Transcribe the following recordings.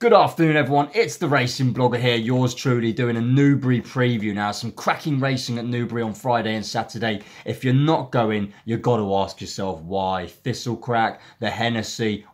Good afternoon everyone, it's the Racing Blogger here, yours truly, doing a Newbury preview now. Some cracking racing at Newbury on Friday and Saturday. If you're not going, you've got to ask yourself why. Thistlecrack, the Hennessy,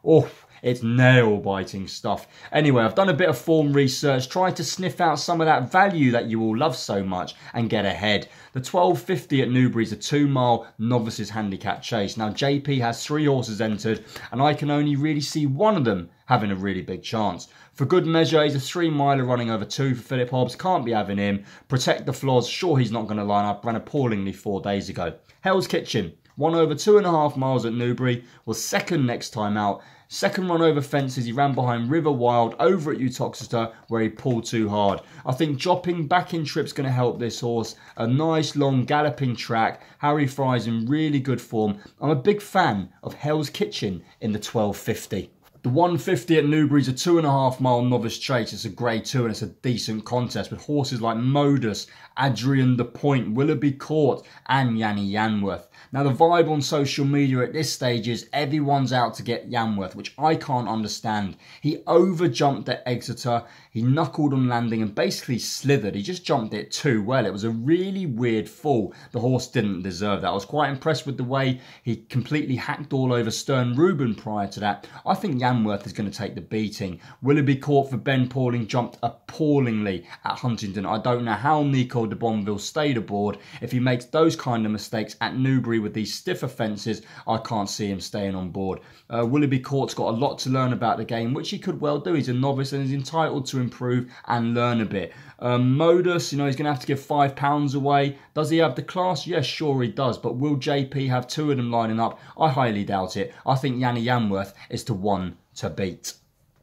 it's nail-biting stuff. Anyway, I've done a bit of form research, trying to sniff out some of that value that you all love so much and get ahead. The 12.50 at Newbury is a 2-mile novices handicap chase. Now, JP has 3 horses entered, and I can only really see one of them having a really big chance. For good measure, he's a 3-miler running over 2 for Philip Hobbs. Can't be having him. Protect the Floors, sure he's not going to line up. Ran appallingly 4 days ago. Hell's Kitchen, won over 2.5 miles at Newbury, was second next time out. Second run over fences, he ran behind River Wild over at Uttoxeter where he pulled too hard. I think dropping back in trip's going to help this horse. A nice long galloping track. Harry Fry's in really good form. I'm a big fan of Hell's Kitchen in the 12.50. The 150 at Newbury's a 2.5 mile novice chase. It's a grade 2 and it's a decent contest with horses like Modus, Adrian the Point, Willoughby Court and Yanni Yanworth. Now the vibe on social media at this stage is everyone's out to get Yanworth, which I can't understand. He over jumped at Exeter, he knuckled on landing and basically slithered. He just jumped it too well. It was a really weird fall. The horse didn't deserve that. I was quite impressed with the way he completely hacked all over Stern Reuben prior to that. I think Yanworth is going to take the beating. Willoughby Court for Ben Pauling jumped appallingly at Huntingdon. I don't know how Nico de Bonville stayed aboard. If he makes those kind of mistakes at Newbury with these stiffer fences, I can't see him staying on board. Willoughby Court's got a lot to learn about the game, which he could well do. He's a novice and is entitled to improve and learn a bit. Modus, he's going to have to give £5 away. Does he have the class? Yes, sure he does. But will JP have 2 of them lining up? I highly doubt it. I think Yanni Yanworth is the one to beat.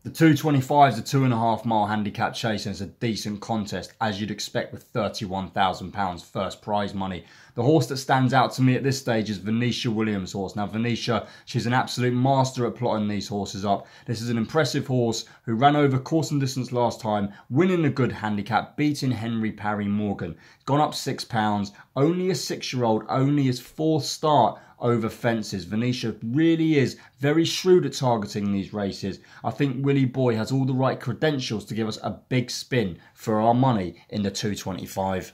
The 225 is a 2.5 mile handicap chase and it's a decent contest, as you'd expect with £31,000 first prize money. The horse that stands out to me at this stage is Venetia Williams' horse. Now Venetia, she's an absolute master at plotting these horses up. This is an impressive horse who ran over course and distance last time, winning a good handicap, beating Henry Parry Morgan. Gone up £6, only a 6-year-old, only his 4th start over fences. Venetia really is very shrewd at targeting these races. I think Willie Boy has all the right credentials to give us a big spin for our money in the 225.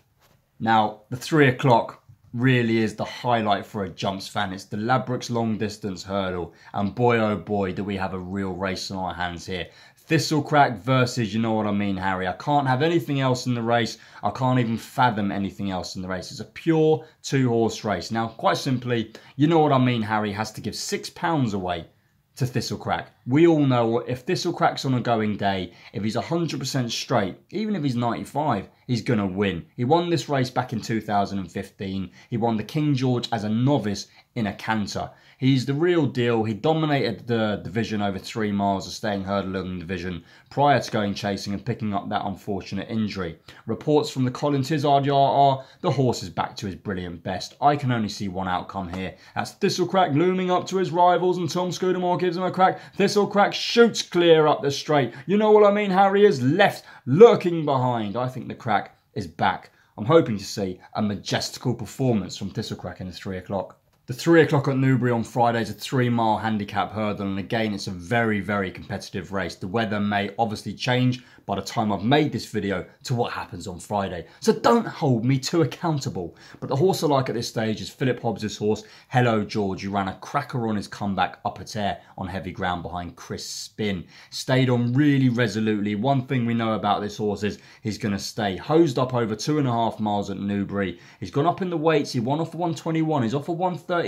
Now, the 3 o'clock really is the highlight for a jumps fan. It's the Ladbrokes long distance hurdle, and boy oh boy do we have a real race on our hands here. Thistlecrack versus, you know what I mean, Harry. I can't have anything else in the race. I can't even fathom anything else in the race. It's a pure 2-horse race. Now, quite simply, you know what I mean, Harry has to give £6 away to Thistlecrack. We all know if Thistlecrack's on a going day, if he's 100% straight, even if he's 95, he's going to win. He won this race back in 2015. He won the King George as a novice in a canter. He's the real deal. He dominated the division over 3 miles of staying hurdling division prior to going chasing and picking up that unfortunate injury. Reports from the Colin Tizard yard are the horse is back to his brilliant best. I can only see one outcome here. That's Thistlecrack looming up to his rivals and Tom Scudamore gives him a crack. Thistlecrack shoots clear up the straight. You know what I mean, Harry is left lurking behind. I think the crack is back. I'm hoping to see a majestical performance from Thistlecrack in the 3 o'clock. The 3 o'clock at Newbury on Friday is a 3-mile handicap hurdle, and again it's a very, very competitive race. The weather may obviously change by the time I've made this video to what happens on Friday, so don't hold me too accountable. But the horse I like at this stage is Philip Hobbs' horse, Hello George, who ran a cracker on his comeback up at air on heavy ground behind Chris Spin. Stayed on really resolutely. One thing we know about this horse is he's going to stay. Hosed up over 2.5 miles at Newbury. He's gone up in the weights. He won off a 121. He's off a 133.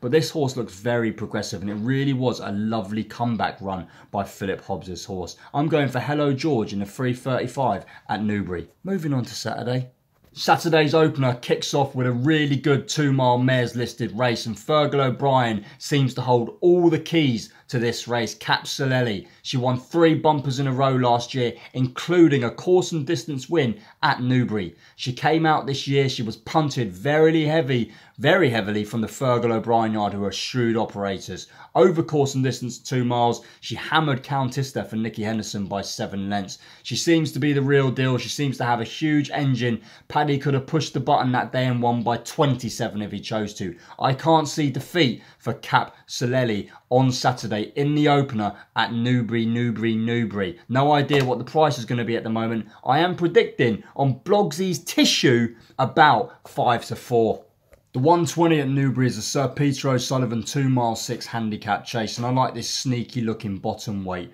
But this horse looks very progressive, and it really was a lovely comeback run by Philip Hobbs' horse. I'm going for Hello George in the 3:35 at Newbury. Moving on to Saturday. Saturday's opener kicks off with a really good 2-mile mares listed race, and Fergal O'Brien seems to hold all the keys to this race. Cap Solelli, she won 3 bumpers in a row last year, including a course and distance win at Newbury. She came out this year, she was punted very heavily from the Fergal O'Brien yard, who are shrewd operators. Over course and distance 2 miles, she hammered Countista for Nicky Henderson by 7 lengths. She seems to be the real deal. She seems to have a huge engine. Paddy could have pushed the button that day and won by 27 if he chose to. I can't see defeat for Cap Solelli on Saturday in the opener at Newbury. No idea what the price is going to be at the moment. I am predicting on Blogsy's tissue about 5 to 4. The 120 at Newbury is a Sir Peter O'Sullivan 2 mile 6 handicap chase, and I like this sneaky looking bottom weight.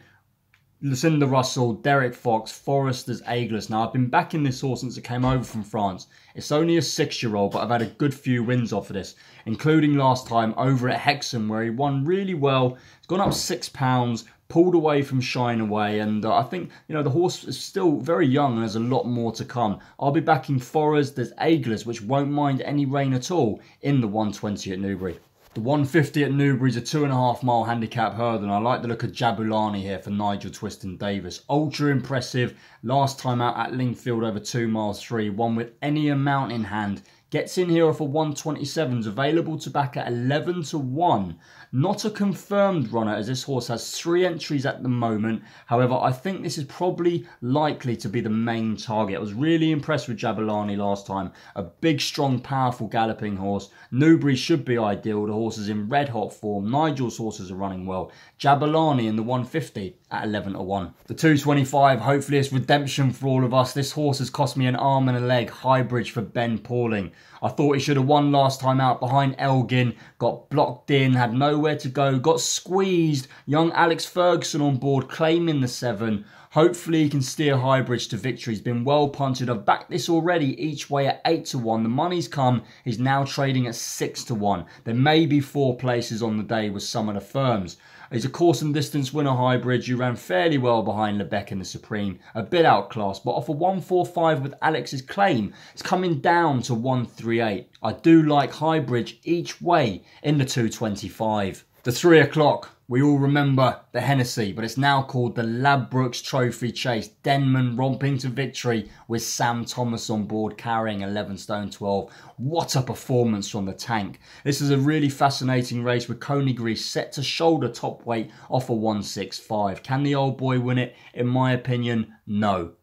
Lucinda Russell, Derek Fox, Forrester's Ageless. Now, I've been backing this horse since it came over from France. It's only a 6-year-old, but I've had a good few wins off of this, including last time over at Hexham, where he won really well. It's gone up £6, pulled away from Shine Away, and I think, the horse is still very young and there's a lot more to come. I'll be backing Forrester's Ageless, which won't mind any rain at all, in the 120 at Newbury. The 150 at Newbury is a 2.5 mile handicap hurdle, and I like the look of Jabulani here for Nigel Twiston-Davis. Ultra impressive. Last time out at Lingfield over 2 miles 3. One with any amount in hand. Gets in here off a 127s, available to back at 11 to 1. Not a confirmed runner, as this horse has 3 entries at the moment. However, I think this is probably likely to be the main target. I was really impressed with Jabulani last time. A big, strong, powerful galloping horse. Newbury should be ideal. The horse is in red hot form. Nigel's horses are running well. Jabulani in the 150 at 11 to 1. The 225, hopefully it's redemption for all of us. This horse has cost me an arm and a leg. Highbridge for Ben Pauling. I thought he should have won last time out behind Elgin. Got blocked in, had nowhere to go, got squeezed. Young Alex Ferguson on board, claiming the 7. Hopefully he can steer Highbridge to victory. He's been well punted. I've backed this already each way at 8 to 1. The money's come. He's now trading at 6 to 1. There may be 4 places on the day with some of the firms. He's a course and distance winner, Highbridge. You ran fairly well behind Lebec in the Supreme. A bit outclassed, but off a 145 with Alex's claim, it's coming down to 138. I do like Highbridge each way in the 225. The 3 o'clock. We all remember the Hennessy, but it's now called the Ladbrokes Trophy Chase. Denman romping to victory with Sam Thomas on board carrying 11 stone 12. What a performance from the tank. This is a really fascinating race with Coney set to shoulder top weight off a 165. Can the old boy win it? In my opinion, no.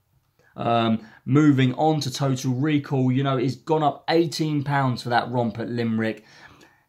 Moving on to Total Recall, he's gone up £18 for that romp at Limerick.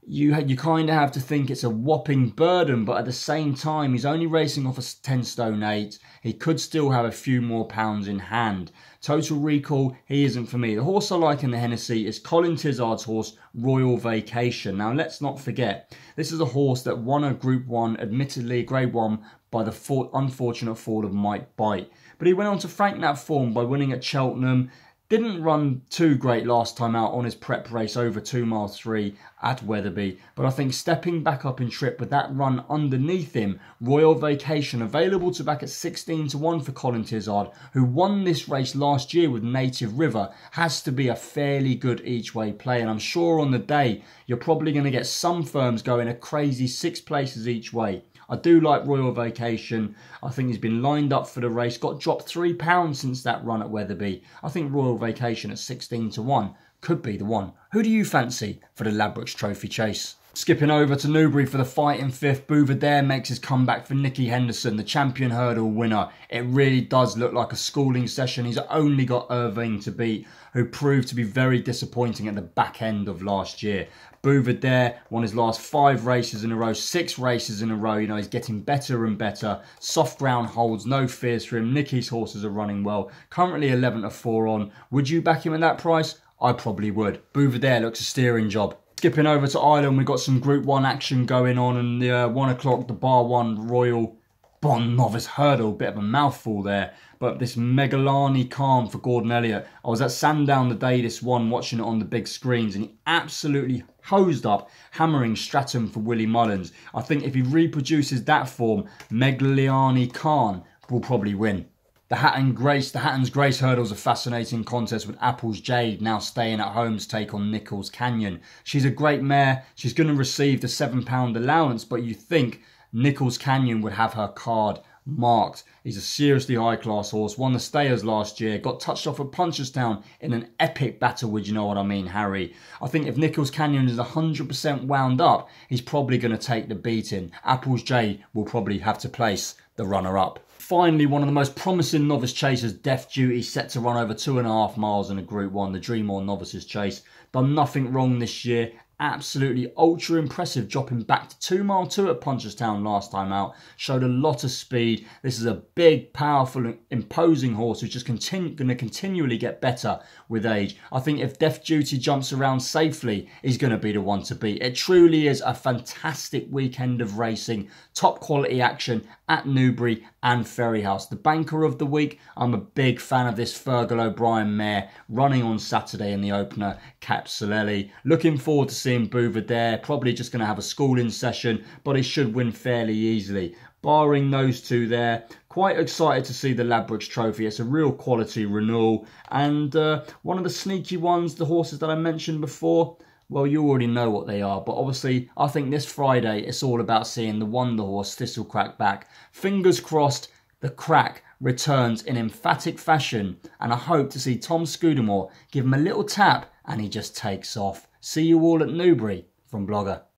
You kind of have to think it's a whopping burden, but at the same time, he's only racing off a 10 stone 8. He could still have a few more pounds in hand. Total Recall, he isn't for me. The horse I like in the Hennessy is Colin Tizard's horse, Royal Vacation. Now, let's not forget, this is a horse that won a Group 1, admittedly Grade 1, by the unfortunate fall of Mike Bite. But he went on to frank that form by winning at Cheltenham. Didn't run too great last time out on his prep race over 2 miles 3 at Wetherby. But I think stepping back up in trip with that run underneath him, Royal Vacation, available to back at 16 to 1 for Colin Tizard, who won this race last year with Native River, has to be a fairly good each way play. And I'm sure on the day, you're probably going to get some firms going a crazy 6 places each way. I do like Royal Vacation. I think he's been lined up for the race. Got dropped £3 since that run at Wetherby. I think Royal Vacation at 16 to 1 could be the one. Who do you fancy for the Ladbrokes Trophy Chase? Skipping over to Newbury for the fight in 5th, Bouvardere makes his comeback for Nicky Henderson, the champion hurdle winner. It really does look like a schooling session. He's only got Irving to beat, who proved to be very disappointing at the back end of last year. Bouvardere won his last 5 races in a row, 6 races in a row. He's getting better and better. Soft ground holds, no fears for him. Nicky's horses are running well. Currently 11 to 4 on. Would you back him at that price? I probably would. Bouvardere looks a steering job. Skipping over to Ireland, we've got some Group 1 action going on, and the 1 o'clock, the Bar 1 Royal Bond Novice Hurdle. Bit of a mouthful there. But this Megalani Calm for Gordon Elliott. I was at Sandown the day this won, watching it on the big screens, and he absolutely hosed up, hammering Stratham for Willie Mullins. I think if he reproduces that form, Megalani Khan will probably win. The Hatton's Grace hurdle's a fascinating contest with Apple's Jade now staying at home to take on Nichols Canyon. She's a great mare. She's going to receive the £7 allowance, but you think Nichols Canyon would have her card marked. He's a seriously high-class horse. Won the Stayers last year. Got touched off at Punchestown in an epic battle with, you know what I mean, Harry. I think if Nichols Canyon is 100% wound up, he's probably going to take the beating. Apple's Jade will probably have to place the runner-up. Finally, one of the most promising novice chasers, Death Duty, set to run over 2.5 miles in a Group 1, the Dreamore Novices Chase. Done nothing wrong this year. absolutely ultra impressive, dropping back to 2 mile 2 at Punchestown last time out. Showed a lot of speed. This is a big, powerful, imposing horse who's just going to continually get better with age. I think if Death Duty jumps around safely, he's going to be the one to beat. It truly is a fantastic weekend of racing, top quality action at Newbury and Fairyhouse. The banker of the week, I'm a big fan of this Fergal O'Brien mare running on Saturday in the opener, Capsulelli. Looking forward to seeing Bouvedere, probably just going to have a schooling session, but he should win fairly easily. Barring those two there, quite excited to see the Ladbrokes Trophy. It's a real quality renewal, and one of the sneaky ones, the horses that I mentioned before, well, you already know what they are, but obviously I think this Friday it's all about seeing the wonder horse Thistlecrack back. Fingers crossed the crack returns in emphatic fashion, and I hope to see Tom Scudamore give him a little tap and he just takes off. See you all at Newbury from Blogger.